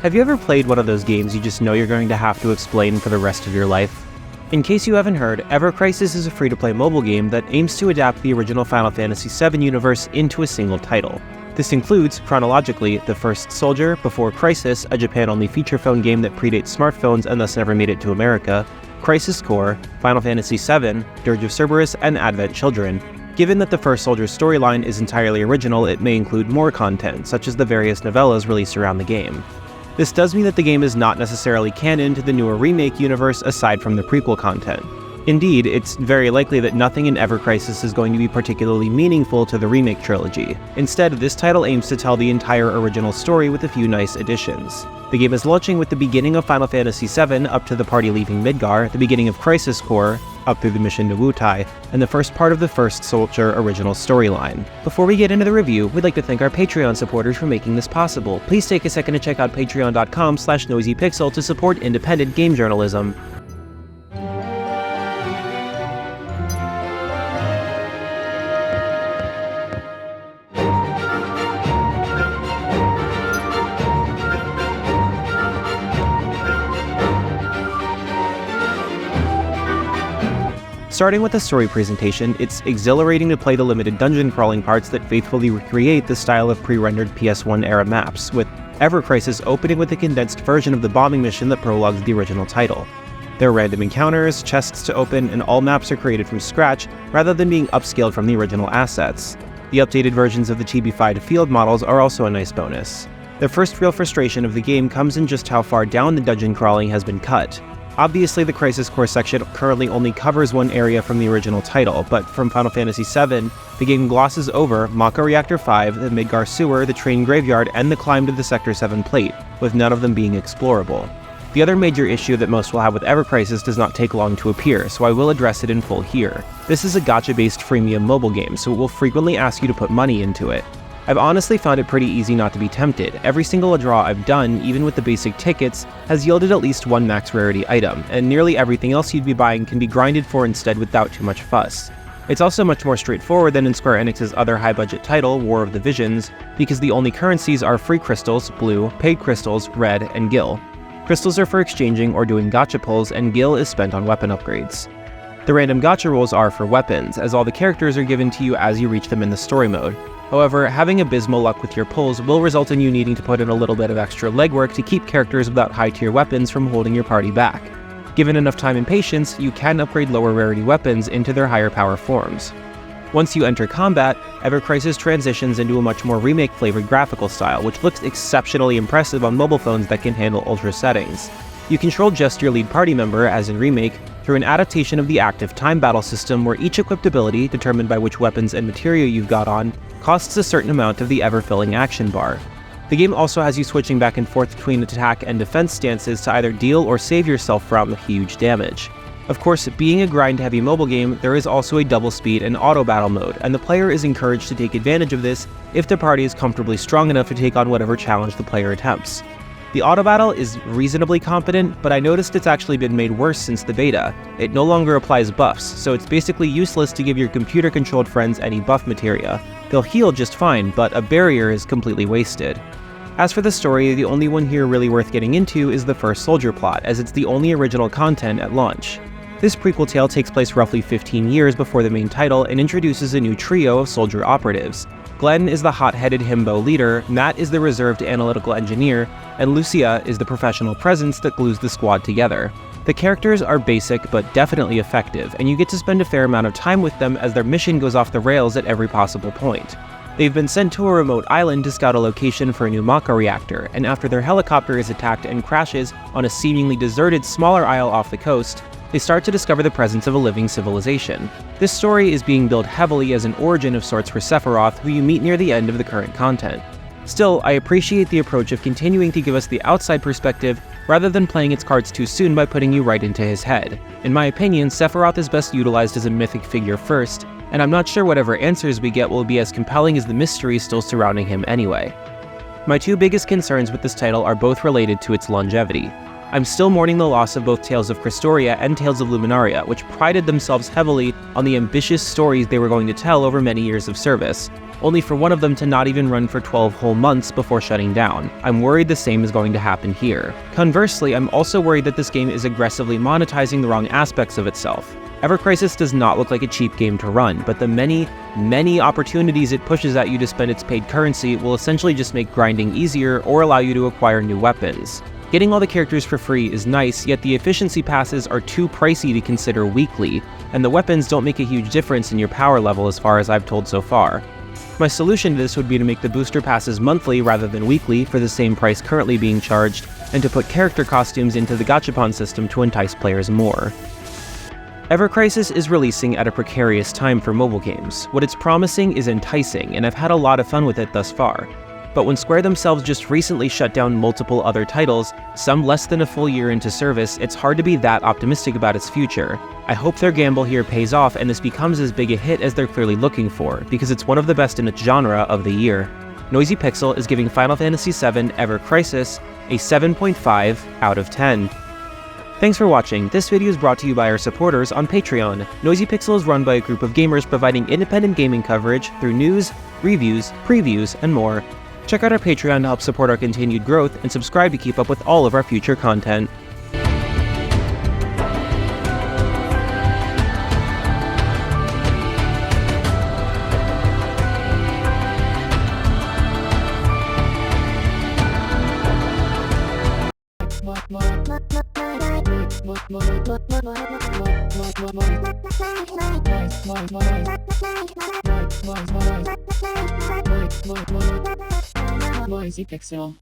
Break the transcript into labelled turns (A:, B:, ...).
A: Have you ever played one of those games you just know you're going to have to explain for the rest of your life? In case you haven't heard, Ever Crisis is a free-to-play mobile game that aims to adapt the original Final Fantasy VII universe into a single title. This includes, chronologically, The First Soldier, Before Crisis, a Japan-only feature phone game that predates smartphones and thus never made it to America, Crisis Core, Final Fantasy VII, Dirge of Cerberus, and Advent Children. Given that The First Soldier's storyline is entirely original, it may include more content, such as the various novellas released around the game. This does mean that the game is not necessarily canon to the newer remake universe aside from the prequel content. Indeed, it's very likely that nothing in Ever Crisis is going to be particularly meaningful to the remake trilogy. Instead, this title aims to tell the entire original story with a few nice additions. The game is launching with the beginning of Final Fantasy VII up to the party leaving Midgar, the beginning of Crisis Core, up through the mission to Wutai, and the first part of the First Soldier original storyline. Before we get into the review, we'd like to thank our Patreon supporters for making this possible. Please take a second to check out patreon.com/noisypixel to support independent game journalism. Starting with the story presentation, it's exhilarating to play the limited dungeon crawling parts that faithfully recreate the style of pre-rendered PS1-era maps, with Ever Crisis opening with a condensed version of the bombing mission that prologues the original title. There are random encounters, chests to open, and all maps are created from scratch rather than being upscaled from the original assets. The updated versions of the chibified field models are also a nice bonus. The first real frustration of the game comes in just how far down the dungeon crawling has been cut. Obviously, the Crisis Core section currently only covers one area from the original title, but from Final Fantasy VII, the game glosses over Mako Reactor 5, the Midgar Sewer, the train graveyard, and the climb to the Sector 7 plate, with none of them being explorable. The other major issue that most will have with Ever Crisis does not take long to appear, so I will address it in full here. This is a gacha-based freemium mobile game, so it will frequently ask you to put money into it. I've honestly found it pretty easy not to be tempted. Every single draw I've done, even with the basic tickets, has yielded at least one max rarity item, and nearly everything else you'd be buying can be grinded for instead without too much fuss. It's also much more straightforward than in Square Enix's other high-budget title, War of the Visions, because the only currencies are free crystals, blue, paid crystals, red, and gil. Crystals are for exchanging or doing gacha pulls, and gil is spent on weapon upgrades. The random gacha rolls are for weapons, as all the characters are given to you as you reach them in the story mode. However, having abysmal luck with your pulls will result in you needing to put in a little bit of extra legwork to keep characters without high-tier weapons from holding your party back. Given enough time and patience, you can upgrade lower rarity weapons into their higher power forms. Once you enter combat, Ever Crisis transitions into a much more remake-flavored graphical style, which looks exceptionally impressive on mobile phones that can handle ultra settings. You control just your lead party member, as in Remake, through an adaptation of the active time battle system where each equipped ability, determined by which weapons and material you've got on, costs a certain amount of the ever-filling action bar. The game also has you switching back and forth between attack and defense stances to either deal or save yourself from huge damage. Of course, being a grind-heavy mobile game, there is also a double speed and auto battle mode, and the player is encouraged to take advantage of this if the party is comfortably strong enough to take on whatever challenge the player attempts. The auto battle is reasonably competent, but I noticed it's actually been made worse since the beta. It no longer applies buffs, so it's basically useless to give your computer-controlled friends any buff materia. They'll heal just fine, but a barrier is completely wasted. As for the story, the only one here really worth getting into is the First Soldier plot, as it's the only original content at launch. This prequel tale takes place roughly 15 years before the main title and introduces a new trio of soldier operatives. Glenn is the hot-headed himbo leader, Matt is the reserved analytical engineer, and Lucia is the professional presence that glues the squad together. The characters are basic but definitely effective, and you get to spend a fair amount of time with them as their mission goes off the rails at every possible point. They've been sent to a remote island to scout a location for a new Mako reactor, and after their helicopter is attacked and crashes on a seemingly deserted smaller isle off the coast, they start to discover the presence of a living civilization. This story is being billed heavily as an origin of sorts for Sephiroth, who you meet near the end of the current content. Still, I appreciate the approach of continuing to give us the outside perspective rather than playing its cards too soon by putting you right into his head. In my opinion, Sephiroth is best utilized as a mythic figure first, and I'm not sure whatever answers we get will be as compelling as the mystery still surrounding him anyway. My two biggest concerns with this title are both related to its longevity. I'm still mourning the loss of both Tales of Cristoria and Tales of Luminaria, which prided themselves heavily on the ambitious stories they were going to tell over many years of service, only for one of them to not even run for 12 whole months before shutting down. I'm worried the same is going to happen here. Conversely, I'm also worried that this game is aggressively monetizing the wrong aspects of itself. Ever Crisis does not look like a cheap game to run, but the many opportunities it pushes at you to spend its paid currency will essentially just make grinding easier or allow you to acquire new weapons. Getting all the characters for free is nice, yet the efficiency passes are too pricey to consider weekly, and the weapons don't make a huge difference in your power level as far as I've told so far. My solution to this would be to make the booster passes monthly rather than weekly for the same price currently being charged, and to put character costumes into the gachapon system to entice players more. Ever Crisis is releasing at a precarious time for mobile games. What it's promising is enticing, and I've had a lot of fun with it thus far. But when Square themselves just recently shut down multiple other titles, some less than a full year into service, it's hard to be that optimistic about its future. I hope their gamble here pays off and this becomes as big a hit as they're clearly looking for, because it's one of the best in its genre of the year. Noisy Pixel is giving Final Fantasy VII Ever Crisis a 7.5 out of 10. Thanks for watching. This video is brought to you by our supporters on Patreon. Noisy Pixel is run by a group of gamers providing independent gaming coverage through news, reviews, previews, and more. Check out our Patreon to help support our continued growth, and subscribe to keep up with all of our future content.
B: Noisy Pixel.